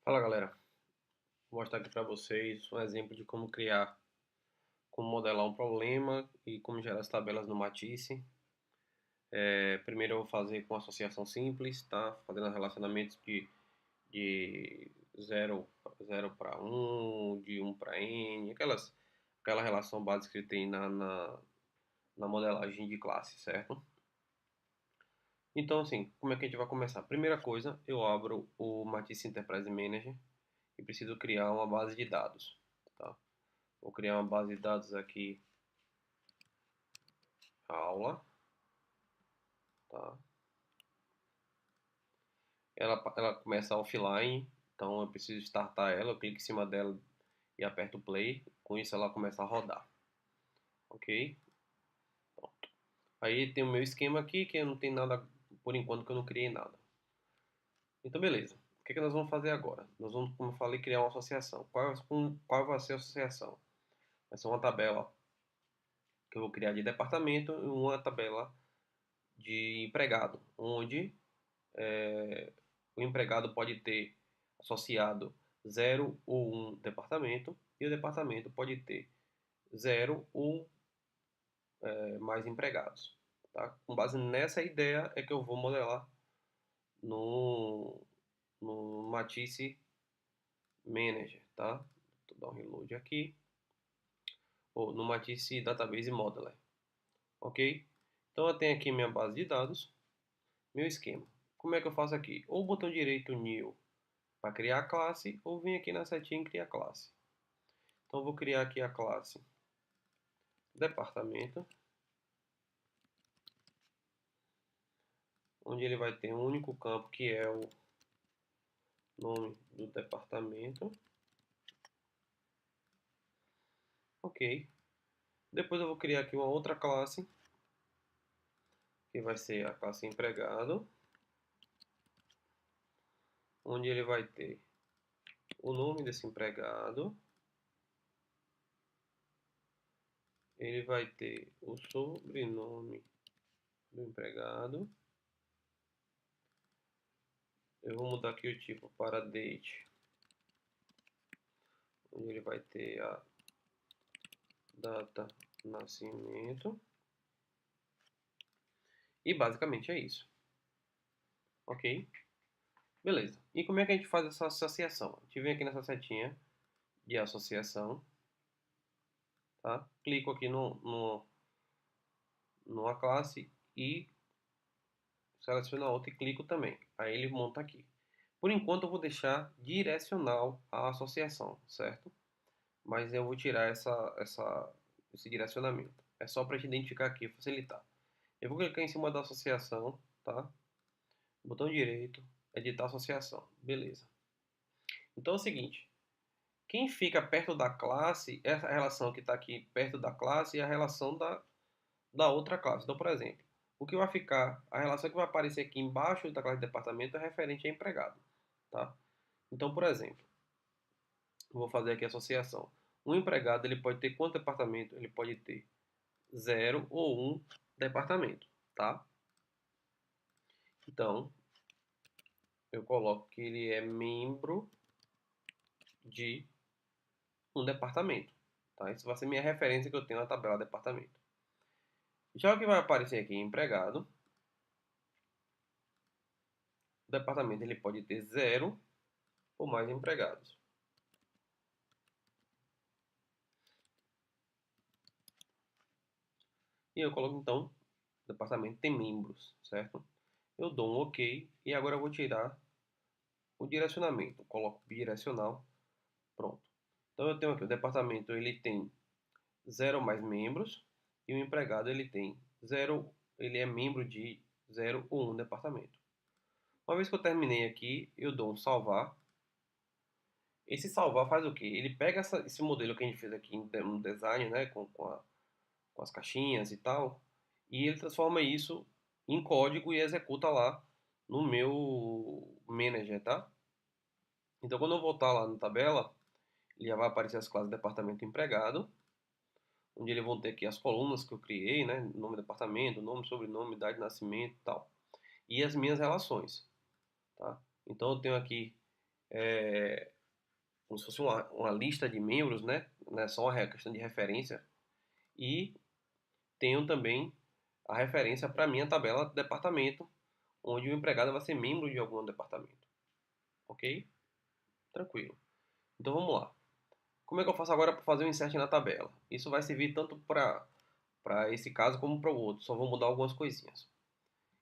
Fala galera, vou mostrar aqui para vocês um exemplo de como modelar um problema e como gerar as tabelas no Matisse. Primeiro eu vou fazer com associação simples, tá? Fazendo relacionamentos de zero para um, de um para n, aquela relação básica que tem na modelagem de classe, certo? Então assim, como é que a gente vai começar? Primeira coisa, eu abro o Matisse Enterprise Manager e preciso criar uma base de dados, tá? Vou criar uma base de dados aqui, aula, tá? Ela começa offline, então eu preciso startar ela, eu clico em cima dela e aperto play, com isso ela começa a rodar, ok? Pronto. Aí tem o meu esquema aqui, que eu não tenho nada, por enquanto que eu não criei nada. Então beleza, o que nós vamos fazer agora? Nós vamos, como eu falei, criar uma associação. Qual vai ser a associação? Vai ser uma tabela que eu vou criar de departamento e uma tabela de empregado, onde o empregado pode ter associado zero ou um departamento e o departamento pode ter zero ou mais empregados. Tá? Com base nessa ideia é que eu vou modelar no, no Matisse Manager. Tá? Vou dar um reload aqui. Ou no Matisse Database Modeler. Ok? Então eu tenho aqui minha base de dados, meu esquema. Como é que eu faço aqui? Ou botão direito New para criar a classe, ou vem aqui na setinha e criar classe. Então eu vou criar aqui a classe departamento, onde ele vai ter um único campo que é o nome do departamento. Ok. Depois eu vou criar aqui uma outra classe, que vai ser a classe empregado, onde ele vai ter o nome desse empregado, ele vai ter o sobrenome do empregado. Eu vou mudar aqui o tipo para date, onde ele vai ter a data de nascimento. E basicamente é isso. Ok? Beleza. E como é que a gente faz essa associação? A gente vem aqui nessa setinha de associação, tá? Clico aqui numa classe e seleciono a outra e clico também. Aí ele monta aqui. Por enquanto eu vou deixar direcional a associação, certo? Mas eu vou tirar esse direcionamento. É só para a gente identificar aqui e facilitar. Eu vou clicar em cima da associação, tá? Botão direito, editar associação. Beleza. Então é o seguinte, quem fica perto da classe, essa relação que está aqui perto da classe é a relação da outra classe. Então, por exemplo, o que vai ficar, a relação que vai aparecer aqui embaixo da classe de departamento é referente a empregado. Tá? Então, por exemplo, vou fazer aqui a associação. Um empregado ele pode ter quanto departamento? Ele pode ter zero ou um departamento. Tá? Então, eu coloco que ele é membro de um departamento. Tá? Isso vai ser minha referência que eu tenho na tabela departamento. Já o que vai aparecer aqui em empregado, o departamento ele pode ter zero ou mais empregados. E eu coloco então, o departamento tem membros, certo? Eu dou um OK e agora eu vou tirar o direcionamento. Eu coloco bidirecional, pronto. Então eu tenho aqui o departamento ele tem zero ou mais membros e o empregado ele tem zero, ele é membro de zero ou um departamento. Uma vez que eu terminei aqui, eu dou um salvar. Esse salvar faz o quê? Ele pega esse modelo que a gente fez aqui no design, né, com as caixinhas e tal, e ele transforma isso em código e executa lá no meu manager, tá? Então quando eu voltar lá na tabela, ele já vai aparecer as classes departamento empregado, onde ele vão ter aqui as colunas que eu criei, né, nome do departamento, nome, sobrenome, idade de nascimento e tal, e as minhas relações, tá? Então eu tenho aqui como se fosse uma lista de membros, né? Não é só uma questão de referência. E tenho também a referência para a minha tabela de departamento, onde o empregado vai ser membro de algum departamento. Ok? Tranquilo. Então vamos lá. Como é que eu faço agora para fazer o insert na tabela? Isso vai servir tanto para esse caso como para o outro. Só vou mudar algumas coisinhas.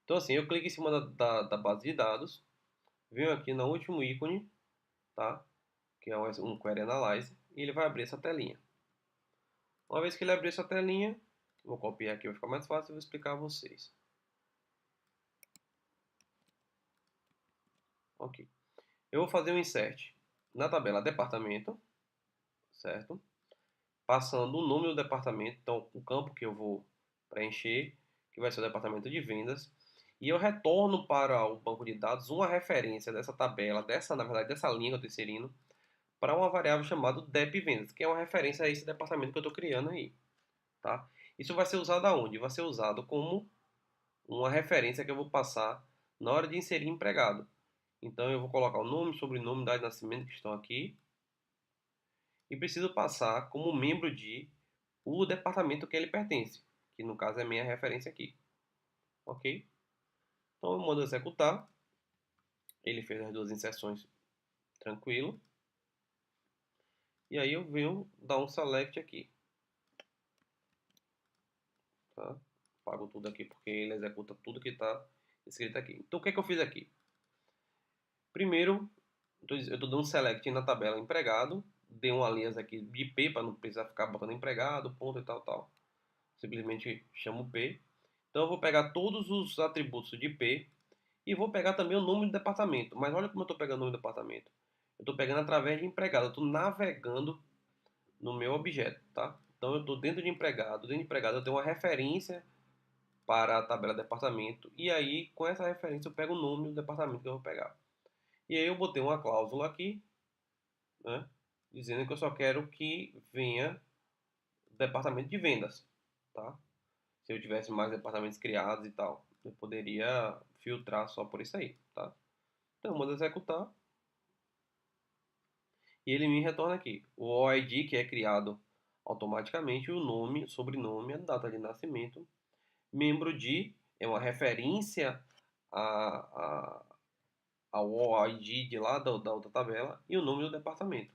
Então assim, eu clico em cima da base de dados, venho aqui no último ícone, tá? Que é um Query Analyze, e ele vai abrir essa telinha. Uma vez que ele abrir essa telinha, vou copiar aqui, vai ficar mais fácil, e vou explicar a vocês. Ok. Eu vou fazer um insert na tabela departamento, certo? Passando o nome do departamento, então o campo que eu vou preencher, que vai ser o departamento de vendas, e eu retorno para o banco de dados uma referência dessa tabela, na verdade, dessa linha que eu estou inserindo, para uma variável chamada DEP Vendas, que é uma referência a esse departamento que eu estou criando aí, tá? Isso vai ser usado aonde? Vai ser usado como uma referência que eu vou passar na hora de inserir empregado. Então eu vou colocar o nome, sobrenome, data de nascimento que estão aqui, e preciso passar como membro de o departamento que ele pertence, que no caso é a minha referência aqui, ok? Então eu mando executar, ele fez as duas inserções tranquilo, e aí eu venho dar um select aqui, tá? Pago tudo aqui porque ele executa tudo que está escrito aqui. Então o que é que eu fiz aqui? Primeiro, eu estou dando um select na tabela empregado, dei um alias aqui de P para não precisar ficar botando empregado, ponto e tal, tal. Simplesmente chamo P. Então eu vou pegar todos os atributos de P e vou pegar também o nome do departamento. Mas olha como eu estou pegando o nome do departamento. Eu estou pegando através de empregado. Eu estou navegando no meu objeto, tá? Então eu estou dentro de empregado. Dentro de empregado eu tenho uma referência para a tabela departamento. E aí, com essa referência, eu pego o nome do departamento que eu vou pegar. E aí eu botei uma cláusula aqui, né? Dizendo que eu só quero que venha do departamento de vendas, tá? Se eu tivesse mais departamentos criados e tal, eu poderia filtrar só por isso aí, tá? Então eu mando executar e ele me retorna aqui o OID que é criado automaticamente, o nome, sobrenome, a data de nascimento, membro de é uma referência a, ao OID de lá da outra tabela e o nome do departamento.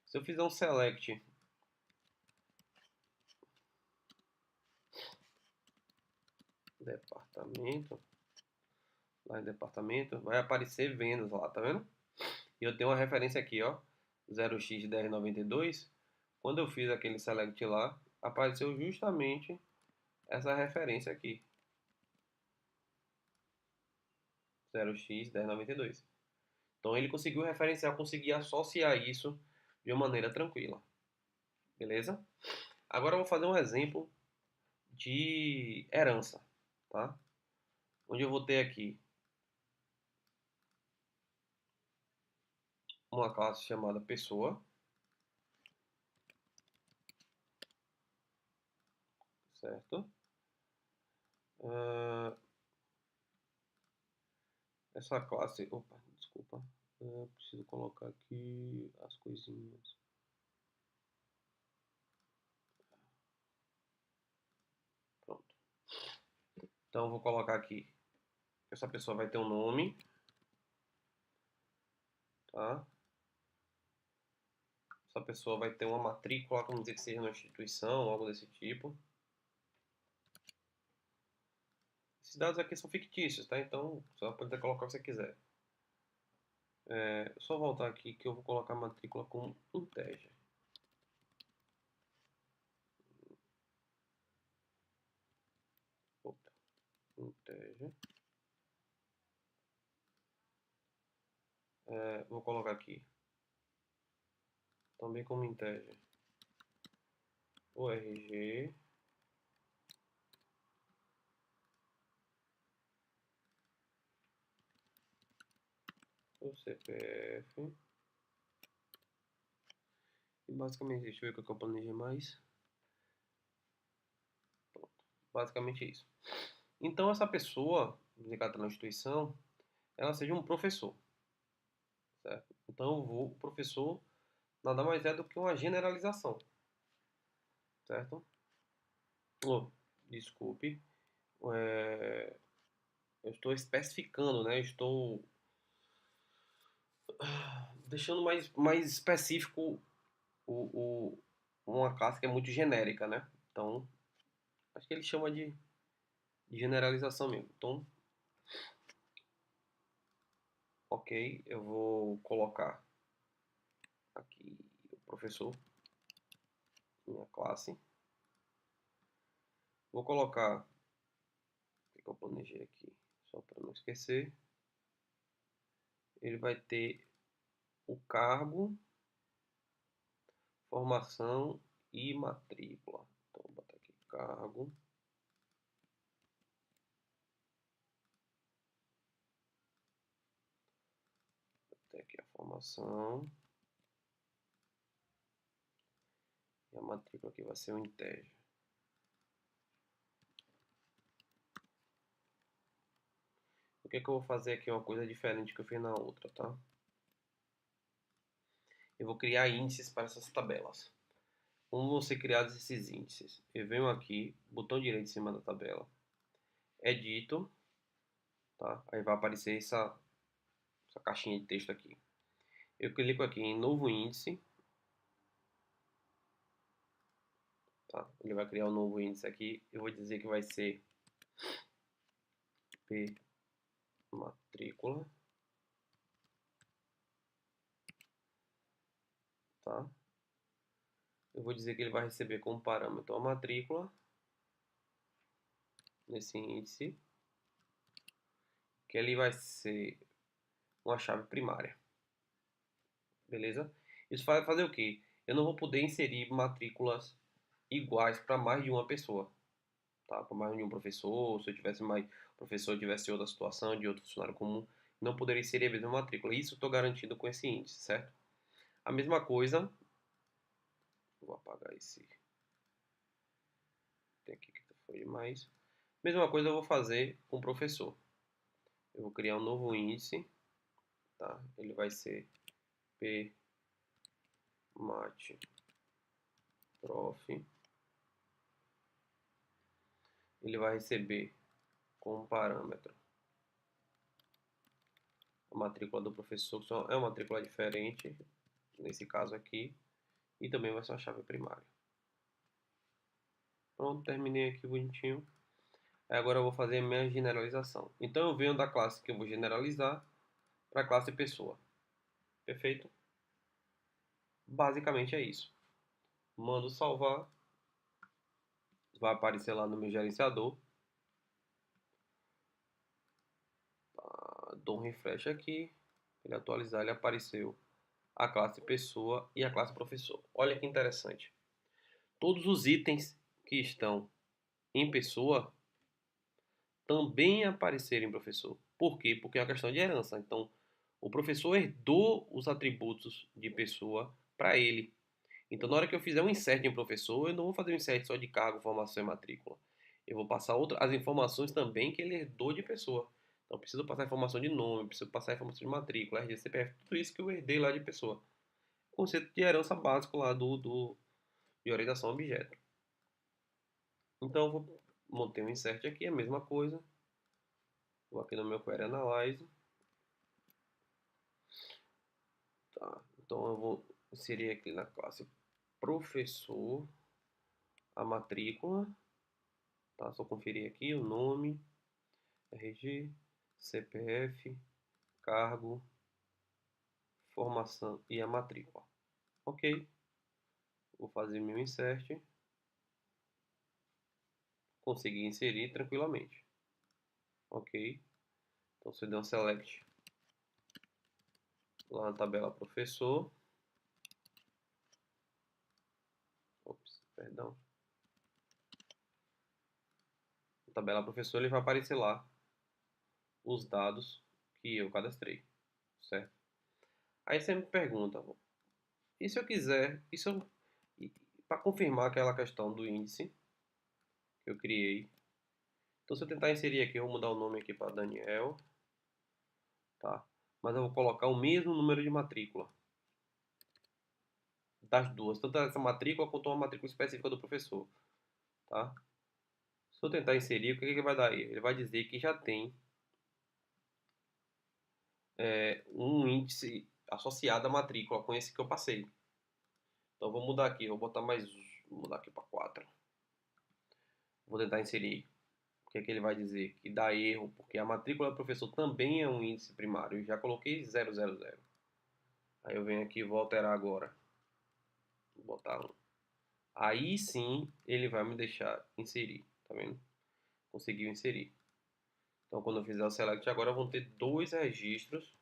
Se eu fizer um select departamento, lá em departamento, vai aparecer vendas lá, tá vendo? E eu tenho uma referência aqui, ó, 0x1092. Quando eu fiz aquele select lá, apareceu justamente essa referência aqui, 0x1092. Então ele conseguiu referenciar, conseguir associar isso de uma maneira tranquila. Beleza? Agora eu vou fazer um exemplo de herança, tá? Onde eu vou ter aqui uma classe chamada pessoa, certo? Ah, essa classe, opa, desculpa, preciso colocar aqui as coisinhas. Pronto. Então eu vou colocar aqui. Essa pessoa vai ter um nome, tá? Essa pessoa vai ter uma matrícula, vamos dizer que seja uma instituição, algo desse tipo. Esses dados aqui são fictícios, tá? Então você vai poder colocar o que você quiser. Só voltar aqui que eu vou colocar a matrícula como integer. Opa, integer. Vou colocar aqui também como integer o RG, o CPF e basicamente, deixa eu ver o que eu planejei mais. Pronto, basicamente isso. Então essa pessoa, indicada na instituição, ela seja um professor, certo? Então, o professor nada mais é do que uma generalização, certo? Oh, desculpe, é, eu estou especificando, né? Estou deixando mais específico uma classe que é muito genérica, né? Então, acho que ele chama de generalização mesmo. Então, ok, eu vou colocar aqui o professor, minha classe. Vou colocar, o que eu planejei aqui, só para não esquecer. Ele vai ter o cargo, formação e matrícula. Então, vou botar aqui cargo, até aqui a formação. E a matrícula aqui vai ser o integer. O que é que eu vou fazer aqui? Uma coisa diferente que eu fiz na outra, tá? Eu vou criar índices para essas tabelas. Como vão ser criados esses índices? Eu venho aqui, botão direito em cima da tabela, edito, tá? Aí vai aparecer essa caixinha de texto aqui. Eu clico aqui em novo índice, tá? Ele vai criar um novo índice aqui. Eu vou dizer que vai ser P matrícula, tá? Eu vou dizer que ele vai receber como parâmetro a matrícula nesse índice, que ele vai ser uma chave primária, beleza? Isso vai fazer o quê? Eu não vou poder inserir matrículas iguais para mais de uma pessoa, tá? Para mais de um professor, se eu tivesse mais professor tivesse outra situação de outro funcionário comum, não poderia inserir a mesma matrícula. Isso eu estou garantindo com esse índice, certo? A mesma coisa, vou apagar esse, tem aqui que foi demais. Mesma coisa eu vou fazer com o professor. Eu vou criar um novo índice, tá? Ele vai ser P mat prof. Ele vai receber como parâmetro a matrícula do professor, que é uma matrícula diferente, nesse caso aqui, e também vai ser uma chave primária. Pronto, terminei aqui bonitinho. Aí agora eu vou fazer a minha generalização. Então eu venho da classe que eu vou generalizar para a classe pessoa. Perfeito? Basicamente é isso. Mando salvar, vai aparecer lá no meu gerenciador. Dou um refresh aqui, ele atualizar, ele apareceu a classe pessoa e a classe professor. Olha que interessante. Todos os itens que estão em pessoa também apareceram em professor. Por quê? Porque é uma questão de herança. Então, o professor herdou os atributos de pessoa para ele. Então, na hora que eu fizer um insert em professor, eu não vou fazer um insert só de cargo, formação e matrícula. Eu vou passar as informações também que ele herdou de pessoa. Então, eu preciso passar informação de nome, preciso passar informação de matrícula, RG, CPF, tudo isso que eu herdei lá de pessoa. Conceito de herança básico lá de orientação a objeto. Então, eu vou montar um insert aqui, a mesma coisa. Vou aqui no meu Query Analyze. Tá, então eu vou inserir aqui na classe professor a matrícula. Tá, só conferir aqui o nome, RG, CPF, cargo, formação e a matrícula. Ok, vou fazer meu insert. Consegui inserir tranquilamente. Ok, então você deu um select lá na tabela professor. Ops, perdão. Na tabela professor ele vai aparecer lá os dados que eu cadastrei, certo? Aí você me pergunta, e se eu quiser, para confirmar aquela questão do índice que eu criei. Então se eu tentar inserir aqui, eu vou mudar o nome aqui para Daniel, tá? mas eu vou colocar o mesmo número de matrícula das duas, tanto essa matrícula quanto uma matrícula específica do professor, tá? Se eu tentar inserir, o que que vai dar aí? Ele vai dizer que já tem um índice associado à matrícula com esse que eu passei. Então vou mudar aqui, vou mudar aqui para 4. Vou tentar inserir. O que é que ele vai dizer? Que dá erro, porque a matrícula do professor também é um índice primário. Eu já coloquei 000. Aí eu venho aqui e vou alterar agora. Vou botar 1. Aí sim ele vai me deixar inserir. Tá vendo? Conseguiu inserir. Então quando eu fizer o select agora vão ter dois registros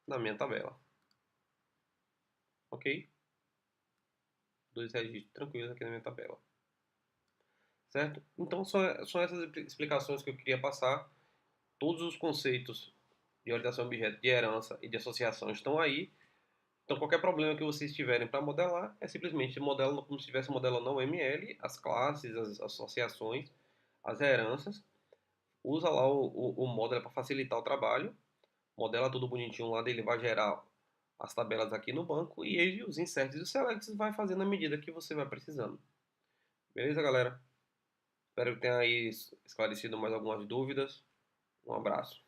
na minha tabela. Ok? Dois registros tranquilos aqui na minha tabela. Certo? Então são essas explicações que eu queria passar. Todos os conceitos de orientação a objeto, de herança e de associação estão aí. Então qualquer problema que vocês tiverem para modelar é simplesmente modelar como se estivesse modelando o ML, as classes, as associações, as heranças. Usa lá o model para facilitar o trabalho. Modela tudo bonitinho lá, ele vai gerar as tabelas aqui no banco e ele, os inserts e os selects vai fazendo à medida que você vai precisando. Beleza, galera? Espero que tenha aí esclarecido mais algumas dúvidas. Um abraço.